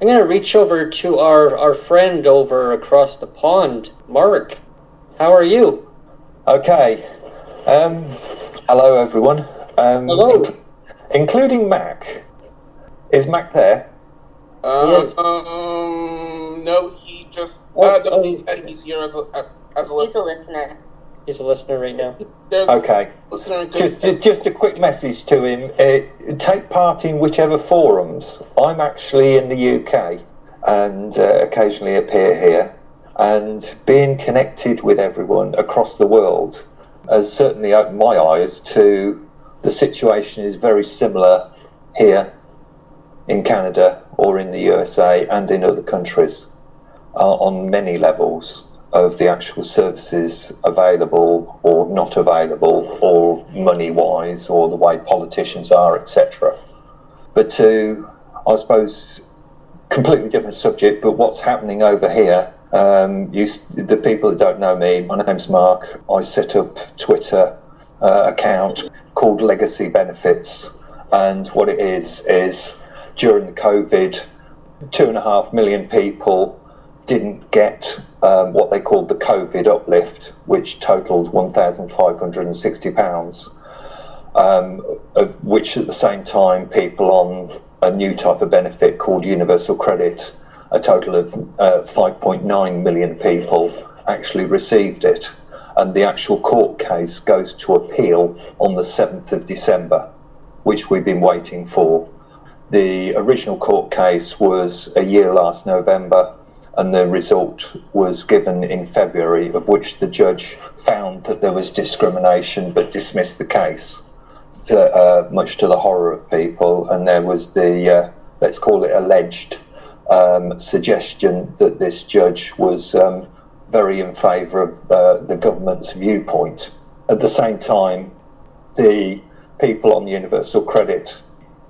I'm going to reach over to our friend over across the pond, Mark. How are you? Okay. Hello, everyone. Hello. Including Mac. Is Mac there? Yes. No, he just. He's here as a He's a listener. He's a listener right now. There's Okay. a listener. Just a quick message to him. Take part in whichever forums. I'm actually in the UK and occasionally appear here. And being connected with everyone across the world has certainly opened my eyes to the situation is very similar here in Canada or in the USA and in other countries on many levels of the actual services available or not available, or money-wise, or the way politicians are, etc. But to, I suppose, completely different subject, but what's happening over here, the people that don't know me, my name's Mark. I set up Twitter account called Legacy Benefits, and what it is during the COVID, 2.5 million people didn't get what they called the COVID uplift, which totaled £1,560, of which at the same time people on a new type of benefit called universal credit, a total of 5.9 million people actually received it. And the actual court case goes to appeal on the 7th of December, which we've been waiting for. The original court case was a year last November, and the result was given in February, of which the judge found that there was discrimination but dismissed the case, much to the horror of people. And there was the, let's call it alleged, suggestion that this judge was very in favour of the government's viewpoint. At the same time, the people on the universal credit,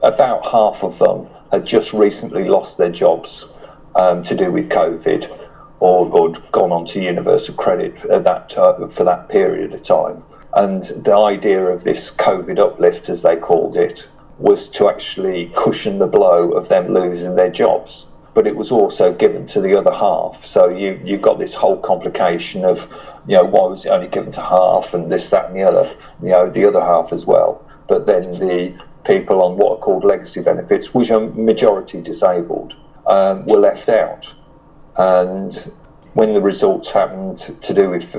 about half of them had just recently lost their jobs to do with COVID, or gone on to universal credit at that for that period of time. And the idea of this COVID uplift, as they called it, was to actually cushion the blow of them losing their jobs. But it was also given to the other half. So you've got this whole complication of, why was it only given to half, and this, that, and the other, the other half as well. But then the people on what are called legacy benefits, which are majority disabled, were left out. And when the results happened to do with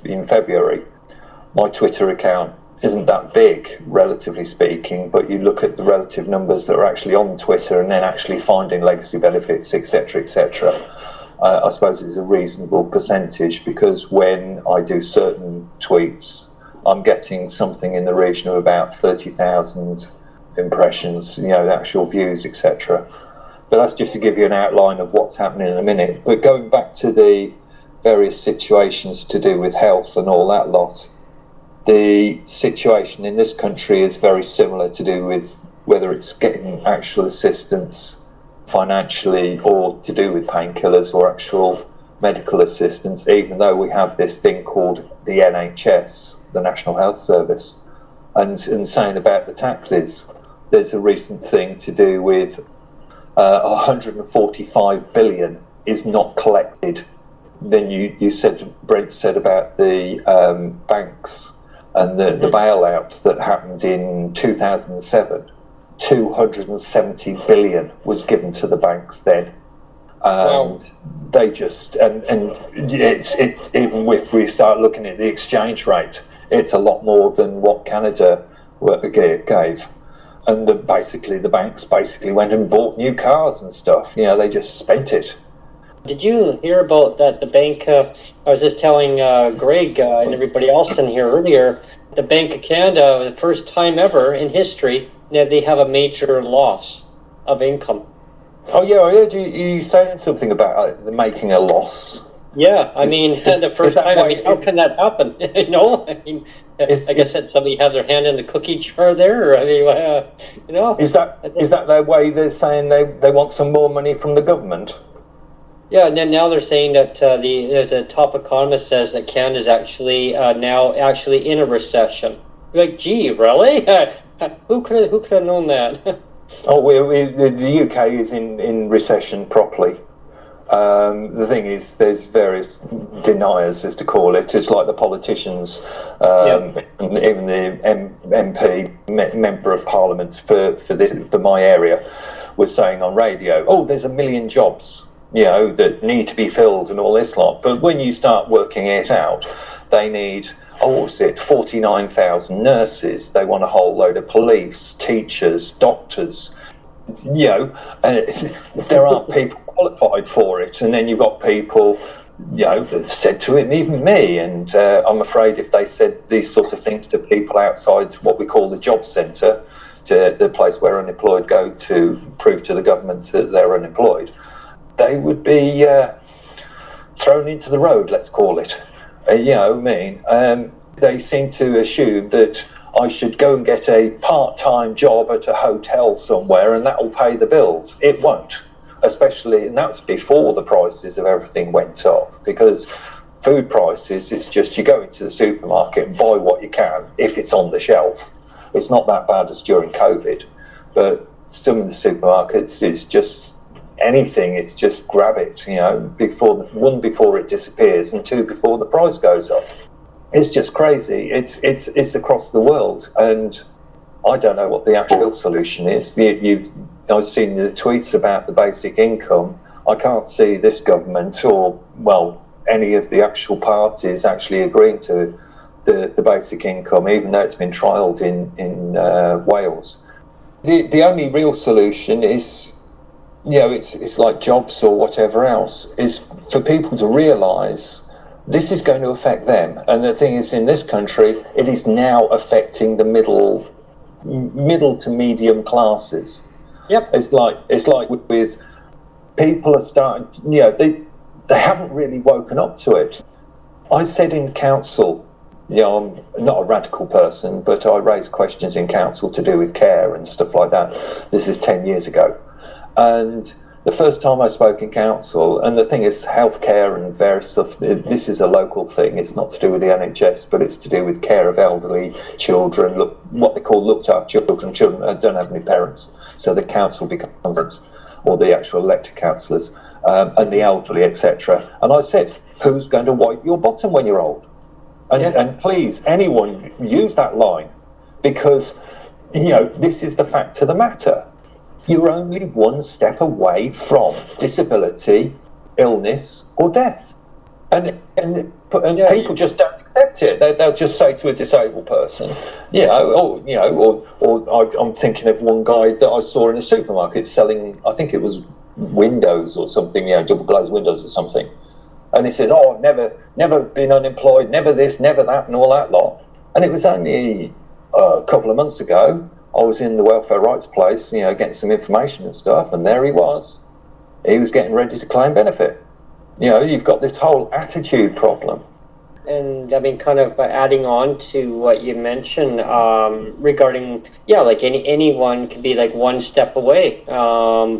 in February, my Twitter account isn't that big, relatively speaking, but you look at the relative numbers that are actually on Twitter and then actually finding legacy benefits, etc., etc. I suppose it's a reasonable percentage, because when I do certain tweets, I'm getting something in the region of about 30,000 impressions, the actual views, etc. But that's just to give you an outline of what's happening in a minute. But going back to the various situations to do with health and all that lot, the situation in this country is very similar to do with whether it's getting actual assistance financially or to do with painkillers or actual medical assistance, even though we have this thing called the NHS, the National Health Service. And saying about the taxes, there's a recent thing to do with 145 billion is not collected. Then you said, Brent said about the banks and the bailout that happened in 2007. 270 billion was given to the banks then. And they just, and it's even if we start looking at the exchange rate, it's a lot more than what Canada gave. And the banks basically went and bought new cars and stuff. They just spent it. Did you hear about that? The bank, I was just telling Greg and everybody else in here earlier, the Bank of Canada, the first time ever in history, that they have a major loss of income. Oh yeah, I heard you saying something about making a loss. Yeah, the first time. How can that happen? I guess that somebody had their hand in the cookie jar there. Is that their way? They're saying they want some more money from the government. Yeah, and then now they're saying that there's a top economist says that Canada's actually now in a recession. You're like, gee, really? Who could have known that? Oh, the UK is in recession properly. The thing is, there's various deniers, as to call it. It's like the politicians, and even the MP, member of Parliament for my area, was saying on radio, "Oh, there's 1 million jobs, that need to be filled and all this lot." But when you start working it out, they need, what's it, 49,000 nurses. They want a whole load of police, teachers, doctors. And there aren't people qualified for it, and then you've got people that said to him, even me, and I'm afraid if they said these sort of things to people outside what we call the job centre, to the place where unemployed go to prove to the government that they're unemployed, they would be thrown into the road, let's call it. They seem to assume that I should go and get a part-time job at a hotel somewhere and that will pay the bills. It won't, especially, and that's before the prices of everything went up, because food prices, it's just you go into the supermarket and buy what you can if it's on the shelf. It's not that bad as during COVID, but some of the supermarkets, it's just anything, it's just grab it, before it disappears, and two, before the price goes up. It's just crazy. It's across the world, and I don't know what the actual solution is. I've seen the tweets about the basic income. I can't see this government or any of the actual parties actually agreeing to the basic income, even though it's been trialled in Wales. The only real solution is, it's like jobs or whatever else, is for people to realise this is going to affect them. And the thing is, in this country, it is now affecting the middle to medium classes. Yep. It's like with people are starting, they haven't really woken up to it. I said in council, I'm not a radical person, but I raised questions in council to do with care and stuff like that. This is 10 years ago. And the first time I spoke in council, and the thing is, healthcare and various stuff, this is a local thing. It's not to do with the NHS, but it's to do with care of elderly children, what they call looked after children that don't have any parents. So the council becomes, or the actual elected councillors, and the elderly, etc. And I said, who's going to wipe your bottom when you're old? And please, anyone, use that line, because, this is the fact of the matter. You're only one step away from disability, illness, or death, and people just don't accept it. They'll just say to a disabled person, I'm thinking of one guy that I saw in a supermarket selling, I think it was windows or something, double glazed windows or something, and he says, "Oh, I've never been unemployed, never this, never that, and all that lot." And it was only a couple of months ago. I was in the welfare rights place, getting some information and stuff, and there he was. He was getting ready to claim benefit. You've got this whole attitude problem. And I mean, kind of adding on to what you mentioned regarding, like anyone could be like one step away from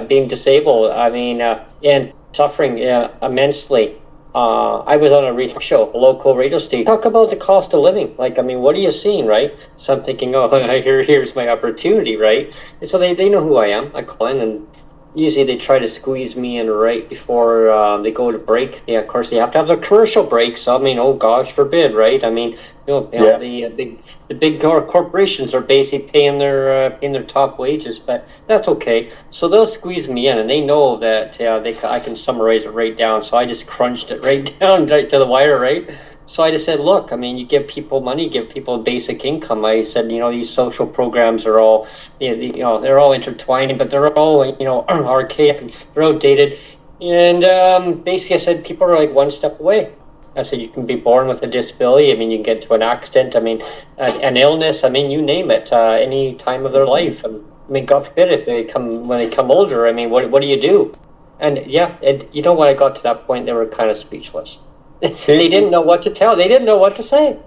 being disabled. I mean, and suffering immensely. I was on a radio show, a local radio station, talk about the cost of living. Like, I mean, what are you seeing, right? So I'm thinking, here's my opportunity, right? And so they know who I am. I call in, and usually they try to squeeze me in right before they go to break. Yeah, of course, they have to have their commercial break. So, I mean, oh gosh forbid, right? I mean, the big corporations are basically paying their top wages, but that's okay. So they'll squeeze me in, and they know that I can summarize it right down. So I just crunched it right down right to the wire, right? So I just said, look, I mean, you give people money, give people basic income. I said, these social programs are all, they're all intertwining, but they're all, archaic, they're outdated. And basically I said, people are like one step away. I said, you can be born with a disability. I mean, you can get to an accident. I mean, an illness. I mean, you name it. Any time of their life. I mean, God forbid when they come older. I mean, what do you do? And when I got to that point, they were kind of speechless. They didn't know what to tell. They didn't know what to say.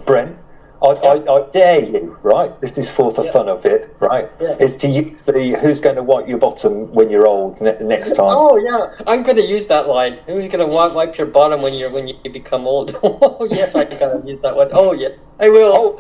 Brent, I dare you, right? This is for the fun of it, right? Yeah. Is to use the "who's going to wipe your bottom when you're old" next time. Oh yeah, I'm going to use that line. Who's going to wipe your bottom when you become old? Oh yes, I'm going to use that one. Oh yeah, I will.